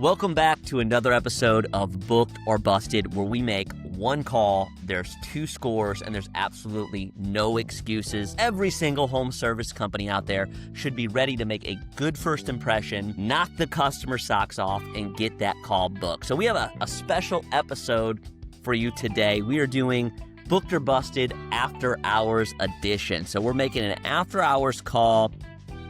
Welcome back to another episode of Booked or Busted, where we make one call, there's 2 scores, and there's absolutely no excuses. Every single home service company out there should be ready to make a good first impression, knock the customer socks off, and get that call booked. So we have a special episode for you today. We are doing Booked or Busted After Hours Edition. So we're making an after hours call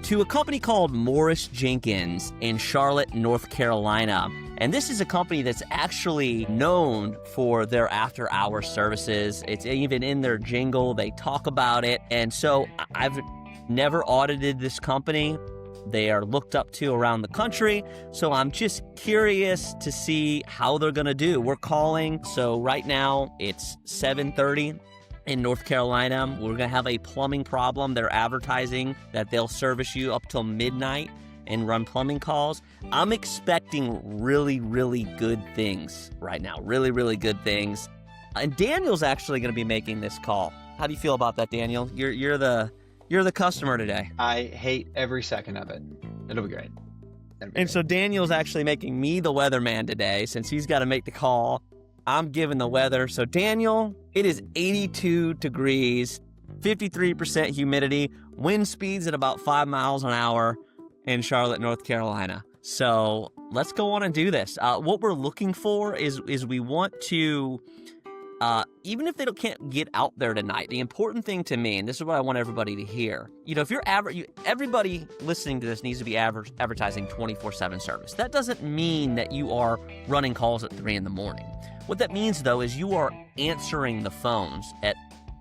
to a company called Morris-Jenkins in Charlotte, North Carolina. And this is a company that's actually known for their after-hour services. It's even in their jingle. They talk about it. And so I've never audited this company. They are looked up to around the country. So I'm just curious to see how they're going to do. We're calling. So right now it's 7:30. In North Carolina, we're going to have a plumbing problem. They're advertising that they'll service you up till midnight and run plumbing calls. I'm expecting really, really good things right now. Really, really good things. And Daniel's actually going to be making this call. How do you feel about that, Daniel? You're the customer today. I hate every second of it. It'll be great. And so Daniel's actually making me the weatherman today since he's got to make the call. I'm giving the weather. So Daniel, it is 82 degrees, 53% humidity, wind speeds at about 5 miles an hour in Charlotte, North Carolina. So let's go on and do this. What we're looking for is we want to, even if they can't get out there tonight, the important thing to me, and this is what I want everybody to hear, if you're everybody listening to this needs to be advertising 24/7 service. That doesn't mean that you are running calls at 3 in the morning. What that means, though, is you are answering the phones at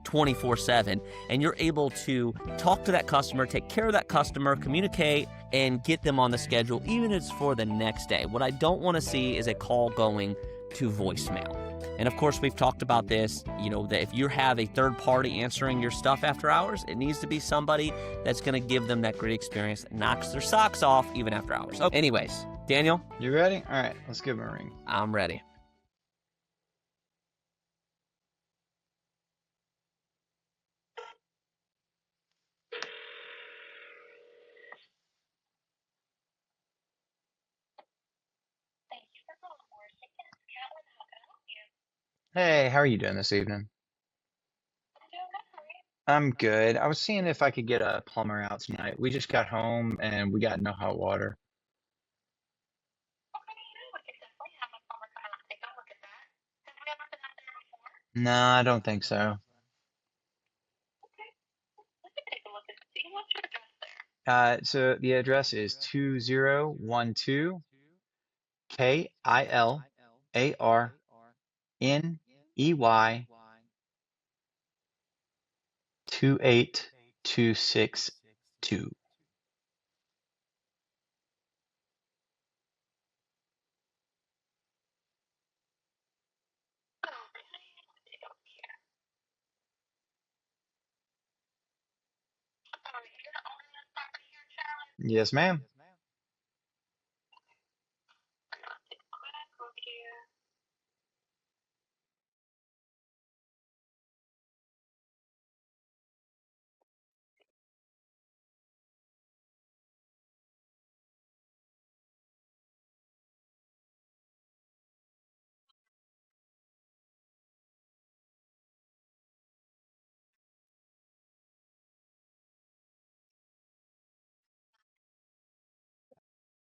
24/7, and you're able to talk to that customer, take care of that customer, communicate, and get them on the schedule, even if it's for the next day. What I don't want to see is a call going to voicemail. And of course, we've talked about this, that if you have a third party answering your stuff after hours, it needs to be somebody that's going to give them that great experience that knocks their socks off even after hours. So anyways, Daniel? You ready? All right, let's give him a ring. I'm ready. Hey, how are you doing this evening? I'm good. I was seeing if I could get a plumber out tonight. We just got home and we got no hot water. No, I don't think so. So the address is 2012 KILARNEY 28262. Yes, ma'am.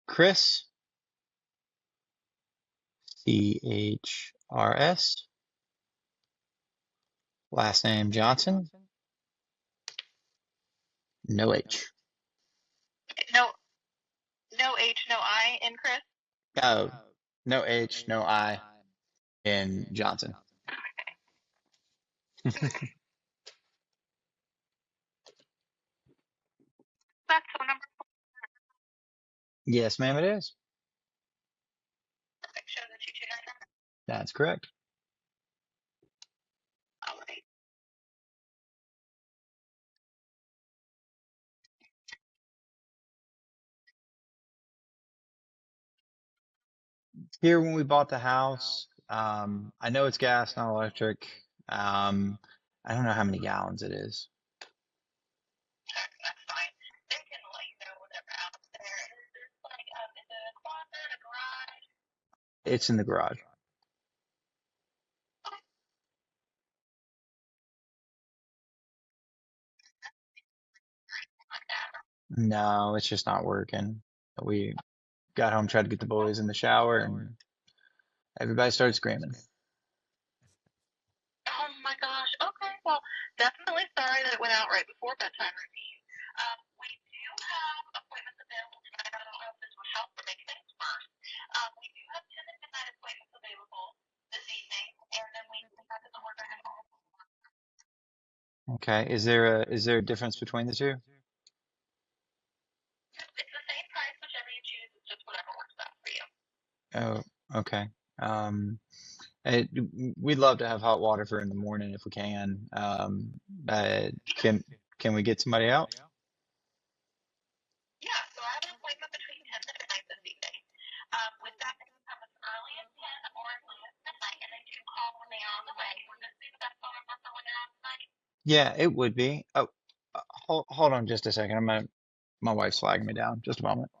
Chris, CHRS, last name Johnson, no H. No, no H, no I in Chris. Oh, no H, no I in Johnson. That's phone number. Yes, ma'am, it is. Show the 229 number. That's correct. All right. Here when we bought the house, I know it's gas, not electric. I don't know how many gallons it is. That's fine. They can let you know whatever out there. Is this like is it a closet, a garage? It's in the garage. No, it's just not working. We got home, tried to get the boys in the shower, and everybody started screaming. Oh my gosh. Okay. Well, definitely sorry that it went out right before bedtime routine. We do have appointments available tonight. I don't know if this would help or make things worse. We do have 10 and midnight appointments available this evening, and then we have the order at home. Okay. Is there a difference between the two? It's the same price, whichever you choose. It's just whatever works best for you. Oh, okay. It, we'd love to have hot water for in the morning if we can. Uh, can can we get somebody out? Yeah, so I have an appointment between 10 and midnight this evening. With that, they can come as early as 10 or as late as midnight, and they do call when they are on the way. Would this be the best phone number for when they're on site? Yeah, it would be. Oh, hold on just a second. My wife's flagging me down. Just a moment.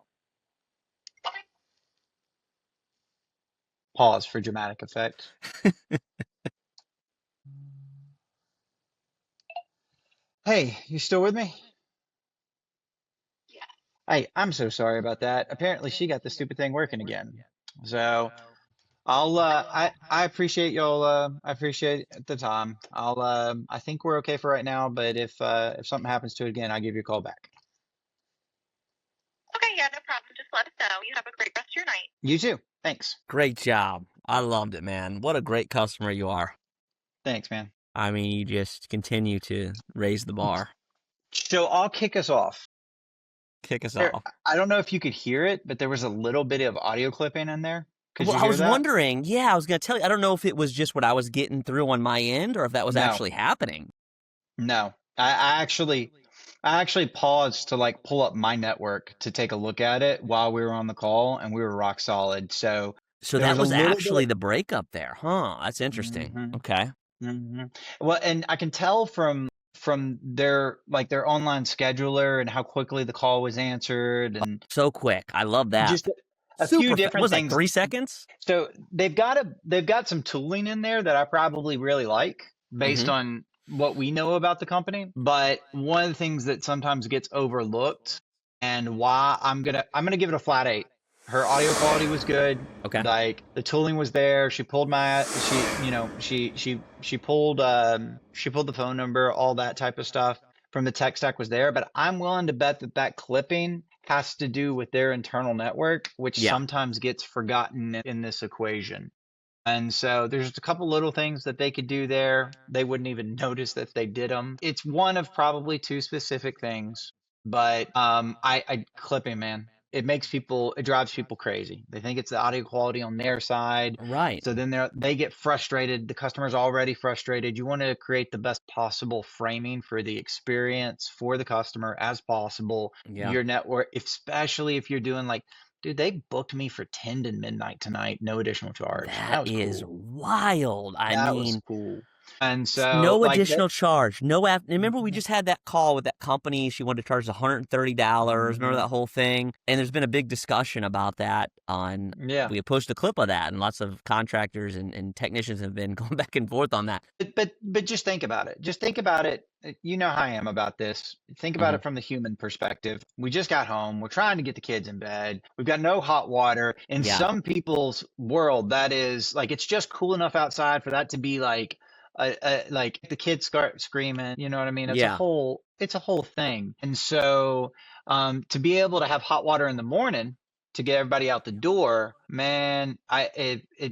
Okay. Pause for dramatic effect. Hey, you still with me? Yeah. Hey, I'm so sorry about that. Apparently she got the stupid thing working again. So I appreciate y'all I appreciate the time. I think we're okay for right now, but if something happens to it again, I'll give you a call back. Okay, yeah, no problem. Just let us know. You have a great rest of your night. You too. Thanks. Great job. I loved it, man. What a great customer you are. Thanks, man. I mean, you just continue to raise the bar. So I'll kick us off. Kick us There, off. I don't know if you could hear it, but there was a little bit of audio clipping in there. Could Well, you I hear was that? wondering, yeah, I was going to tell you, I don't know if it was just what I was getting through on my end or if that was No, actually happening. no. I actually paused to like pull up my network to take a look at it while we were on the call, and we were rock solid. So So there was that a was little bit actually of the breakup there, huh? That's interesting. hmm Okay. Well, and I can tell from their like their online scheduler and how quickly the call was answered and So quick. I love that. just a few Super fast. What different was it, like things. 3 seconds? So they've got some tooling in there that I probably really like based Mm-hmm. on what we know about the company. But one of the things that sometimes gets overlooked and why I'm gonna give it a flat 8. Her audio quality was good. Okay. Like the tooling was there. She pulled my she you know she pulled the phone number, all that type of stuff from the tech stack was there. But I'm willing to bet that that clipping has to do with their internal network, which Yeah. sometimes gets forgotten in this equation. And so there's just a couple little things that they could do there. They wouldn't even notice if they did them. It's one of probably two specific things, but I clipping, man. It drives people crazy. They think it's the audio quality on their side. Right. So then they get frustrated. The customer's already frustrated. You want to create the best possible framing for the experience for the customer as possible. Yeah. Your network, especially if you're doing like, dude, they booked me for 10 to midnight tonight, no additional charge. That That was is cool. wild. I That was mean, cool. And so, no like that. additional charge. No remember we just had that call with that company. She wanted to charge $130. Remember Mhm. that whole thing? And there's been a big discussion about that on Yeah. we posted a clip of that and lots of contractors and technicians have been going back and forth on that. But just think about it. Just think about it. You know how I am about this. Think about Hmm. it from the human perspective. We just got home. We're trying to get the kids in bed. We've got no hot water. In Yeah. some people's world, that is like it's just cool enough outside for that to be like the kids start screaming. You know what I mean? Yeah. It's a whole thing. And so to be able to have hot water in the morning to get everybody out the door, man,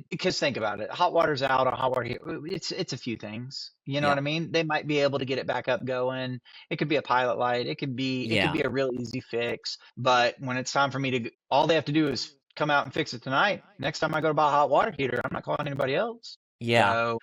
because think about it, hot water's out or hot water here, it's a few things. You know Yeah. what I mean? They might be able to get it back up going. It could be a pilot light. It could Yeah. be a real easy fix. But when it's time for me to, all they have to do is come out and fix it tonight. Next time I go to buy a hot water heater, I'm not calling anybody else. Yeah. So,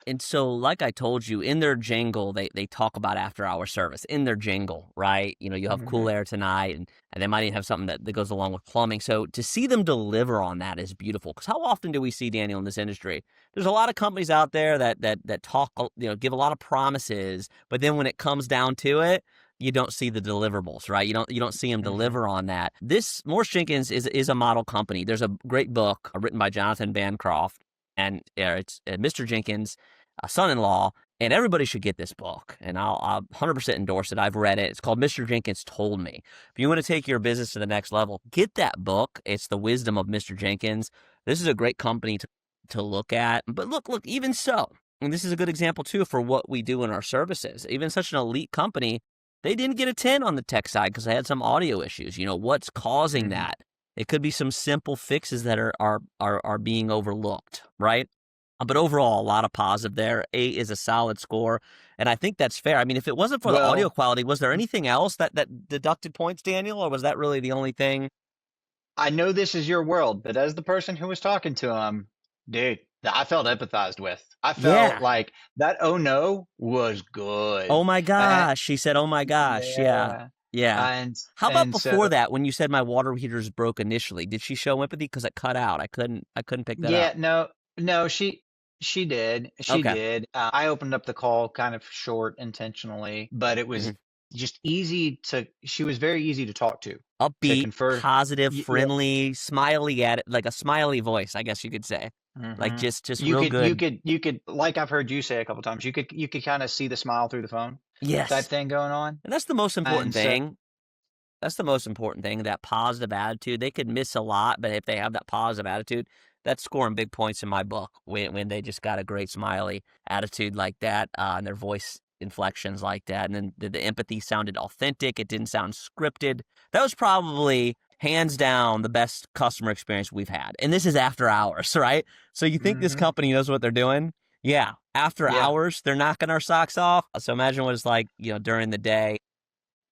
And so, like I told you, in their jingle, they talk about after-hour service in their jingle, right? You know, you'll have cool mhm. air tonight, and they might even have something that goes along with plumbing. So to see them deliver on that is beautiful. Because how often do we see, Daniel, in this industry? There's a lot of companies out there that talk, give a lot of promises, but then when it comes down to it, you don't see the deliverables, right? You don't see them Mm-hmm. deliver on that. This Morris-Jenkins is a model company. There's a great book written by Jonathan Bancroft, and it's Mr. Jenkins' son-in-law, and everybody should get this book. And I'll 100% endorse it. I've read it. It's called Mr. Jenkins Told Me. If you want to take your business to the next level, get that book. It's the wisdom of Mr. Jenkins. This is a great company to look at. But look, even so, and this is a good example too for what we do in our services. Even such an elite company, they didn't get a 10 on the tech side because they had some audio issues. What's causing that? It could be some simple fixes that are being overlooked, right? But overall, a lot of positive there. 8 is a solid score, and I think that's fair. I mean, if it wasn't for the audio quality, was there anything else that deducted points, Daniel, or was that really the only thing? I know this is your world, but as the person who was talking to him, dude, I felt empathized with. I felt like that "oh no" was good. Oh my gosh, she said, "Oh my gosh." Yeah. And how about before so, that, when you said my water heaters broke initially? Did she show empathy? Because it cut out. I couldn't pick that up. no, she did. She Okay. did. I opened up the call kind of short intentionally, but it was just easy she was very easy to talk to. Upbeat, confer. positive, friendly, smiley at it, like a smiley voice, I guess you could say. Like just real good. You could, like I've heard you say a couple times, you could kind of see the smile through the phone. Yes. Type thing going on. And that's the most important thing. That's the most important thing, that positive attitude. They could miss a lot, but if they have that positive attitude, that's scoring big points in my book when they just got a great smiley attitude like that, and their voice inflections like that. And then the empathy sounded authentic. It didn't sound scripted. That was probably hands down the best customer experience we've had. And this is after hours, right? So you think this company knows what they're doing? Yeah. After hours, they're knocking our socks off. So imagine what it's like, during the day.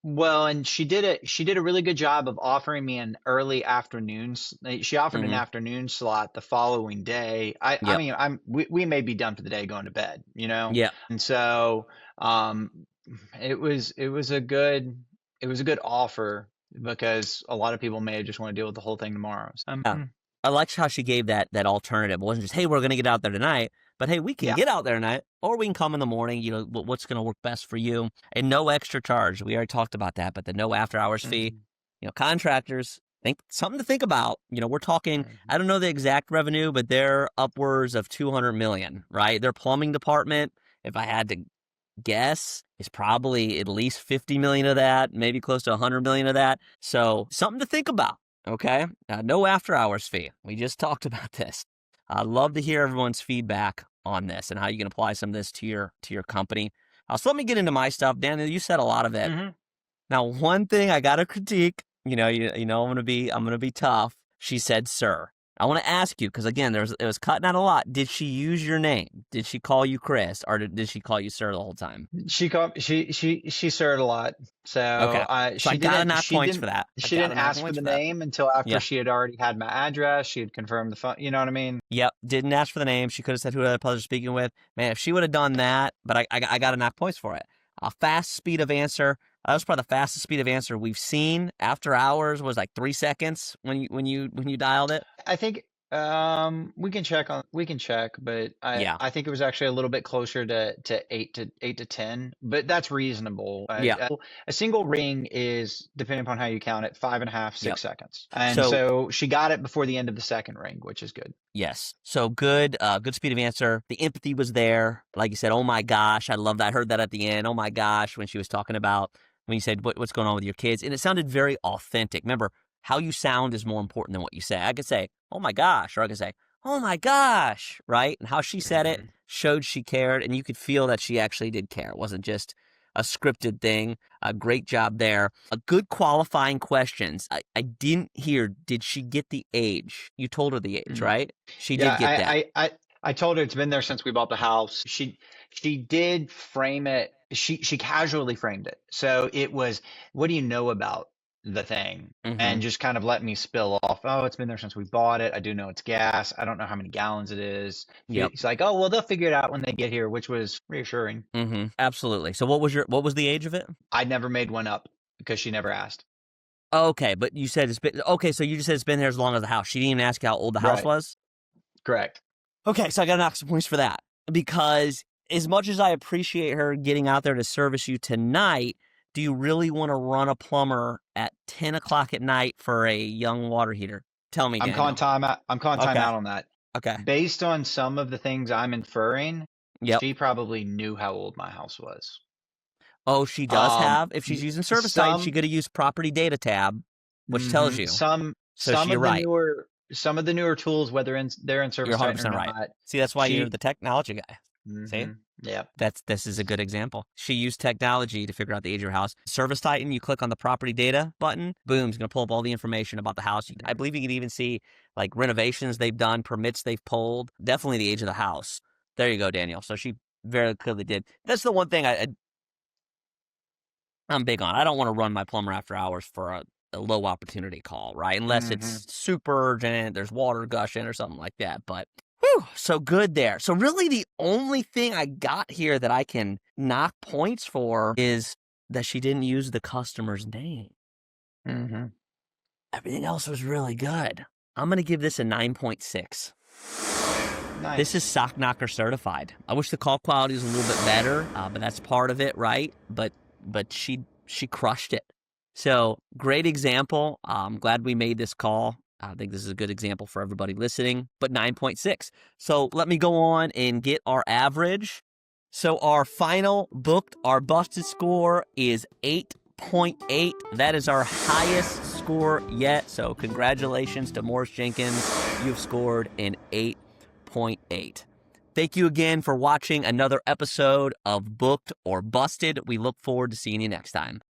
Well, and she did a really good job of offering me an early afternoons. She offered an afternoon slot the following day. I mean, we may be done for the day going to bed, Yeah. And so, it was a good offer because a lot of people may just want to deal with the whole thing tomorrow. I liked how she gave that alternative. It wasn't just, hey, we're going to get out there tonight, but hey, we can get out there tonight, or we can come in the morning, what's going to work best for you, and no extra charge. We already talked about that, but the no after hours fee, contractors, something to think about. We're talking, I don't know the exact revenue, but they're upwards of 200 million, right? Their plumbing department, if I had to guess, is probably at least 50 million of that, maybe close to 100 million of that. So something to think about. Okay. No after hours fee. We just talked about this. I'd love to hear everyone's feedback on this and how you can apply some of this to your company. So let me get into my stuff. Daniel, you said a lot of it. Now, one thing I got to critique, I'm going to be tough. She said, "Sir." I want to ask you, because again, it was cutting out a lot. Did she use your name? Did she call you Chris, or did she call you sir the whole time? She sirred a lot. So okay. So I got to knock points for that. She didn't ask for the name until after she had already had my address. She had confirmed the phone. You know what I mean? Yep. Didn't ask for the name. She could have said who the pleasure speaking with. Man, if she would have done that, but I got to knock points for it. A fast speed of answer. That was probably the fastest speed of answer we've seen. After hours was like 3 seconds when you dialed it. I think we can check, but I think it was actually a little bit closer to 8 to 10, but that's reasonable. A single ring is, depending upon how you count it, 5.5, 6 seconds. And so she got it before the end of the second ring, which is good. Yes. So good speed of answer. The empathy was there. Like you said, oh my gosh, I love that. I heard that at the end. Oh my gosh, when she was talking about, when you said what's going on with your kids. And it sounded very authentic. Remember, how you sound is more important than what you say. I could say, oh my gosh, or I could say, oh my gosh, right? And how she said it showed she cared, and you could feel that she actually did care. It wasn't just a scripted thing. A great job there. A good qualifying questions. I didn't hear, did she get the age? You told her the age, right? She did get that. I told her it's been there since we bought the house. She did frame it. She casually framed it. So it was, what do you know about the thing? And just kind of let me spill off, oh, it's been there since we bought it. I do know it's gas. I don't know how many gallons it is. It's like, oh, well, they'll figure it out when they get here, which was reassuring. Absolutely. So what was the age of it? I never made one up because she never asked. Okay, but you said so you just said it's been there as long as the house. She didn't even ask how old the house was? Correct. Okay, so I got to knock some points for that, because as much as I appreciate her getting out there to service you tonight, do you really want to run a plumber at 10 o'clock at night for a young water heater? Tell me, I'm Daniel. calling time out. I'm calling time Okay. out on that. Okay. Based on some of the things I'm inferring, Yep. she probably knew how old my house was. Oh, she does have. If she's using service type, she some could have used property data tab, which tells you. some So some you're of the right. newer tools, whether they're in service You're type 100% or right. not. See, that's why you're the technology guy. See? Yeah. This is a good example. She used technology to figure out the age of your house. Service Titan, you click on the property data button, boom, it's going to pull up all the information about the house. I believe you can even see like renovations they've done, permits they've pulled, definitely the age of the house. There you go, Daniel. So she very clearly did. That's the one thing I'm big on. I don't want to run my plumber after hours for a low opportunity call, right? Unless it's super urgent, there's water gushing or something like that. But whew, so good there. So really the only thing I got here that I can knock points for is that she didn't use the customer's name. Everything else was really good. I'm going to give this a 9.6. Nice. This is Sock Knocker certified. I wish the call quality was a little bit better, but that's part of it, right? But she crushed it. So great example. I'm glad we made this call. I think this is a good example for everybody listening, but 9.6. So let me go on and get our average. So our final booked or busted score is 8.8. That is our highest score yet. So congratulations to Morris-Jenkins. You've scored an 8.8. Thank you again for watching another episode of Booked or Busted. We look forward to seeing you next time.